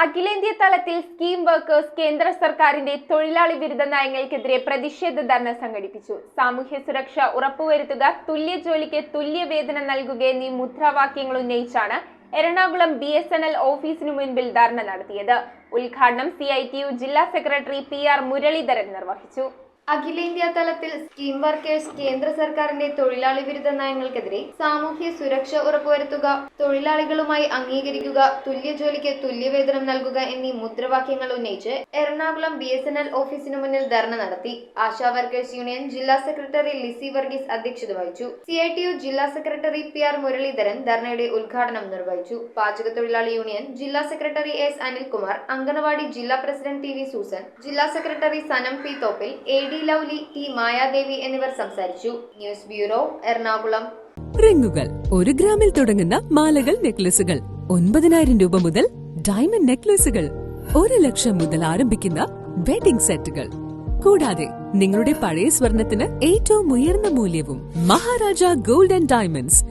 അഖിലേന്ത്യാ തലത്തിൽ scheme workers കേന്ദ്ര സർക്കാരിന്റെ തൊഴിലാളി വിരുദ്ധ നയങ്ങൾക്കെതിരെ പ്രതിഷേധ ധർണ സംഘടിപ്പിച്ചു. സാമൂഹ്യ സുരക്ഷ ഉറപ്പുവരുത്തുക, തുല്യ ജോലിക്ക് തുല്യ വേതനം നൽകുക എന്നീ മുദ്രാവാക്യങ്ങൾ ഉന്നയിച്ചാണ് എറണാകുളം BSNL ഓഫീസിനു മുൻപിൽ ധർണ നടത്തിയത്. ഉദ്ഘാടനം CITU ജില്ലാ സെക്രട്ടറി PR മുരളീധരൻ നിർവഹിച്ചു. അഖിലേന്ത്യാ തലത്തിൽ സ്കീം വർക്കേഴ്സ് കേന്ദ്ര സർക്കാരിന്റെ തൊഴിലാളി വിരുദ്ധ നയങ്ങൾക്കെതിരെ സാമൂഹ്യ സുരക്ഷ ഉറപ്പുവരുത്തുക, തൊഴിലാളികളുമായി അംഗീകരിക്കുക, തുല്യ ജോലിക്ക് തുല്യവേതനം നൽകുക എന്നീ മുദ്രാവാക്യങ്ങൾ ഉന്നയിച്ച് എറണാകുളം BSNL ഓഫീസിനു മുന്നിൽ ധർണ നടത്തി. ആശാ വർക്കേഴ്സ് യൂണിയൻ ജില്ലാ സെക്രട്ടറി ലിസി വർഗീസ് അധ്യക്ഷത വഹിച്ചു. CITU ജില്ലാ സെക്രട്ടറി PR മുരളീധരൻ ധർണയുടെ ഉദ്ഘാടനം നിർവഹിച്ചു. പാചക തൊഴിലാളി യൂണിയൻ ജില്ലാ സെക്രട്ടറി S അനിൽകുമാർ, അംഗനവാടി ജില്ലാ പ്രസിഡന്റ് TV സൂസൻ, ജില്ലാ secretary Sanam P Thoppil, AD Lovely, T Mayadevi എന്നിവർ സംസാരിച്ചു. News bureau, Ernakulam. റിങ്ങുകൾ 1 ഗ്രാമിൽ തുടങ്ങുന്ന മാലകൾ, നെക്ലസുകൾ 9,000 രൂപ മുതൽ ഡയമണ്ട് നെക്ലസുകൾ 1 ലക്ഷം മുതൽ ആരംഭിക്കുന്ന വെഡിംഗ് സെറ്റുകൾ. കൂടാതെ നിങ്ങളുടെ പഴയ സ്വർണത്തിന് ഏറ്റവും ഉയർന്ന മൂല്യവും മഹാരാജ ഗോൾഡ് ആൻഡ് ഡയമണ്ട്സ്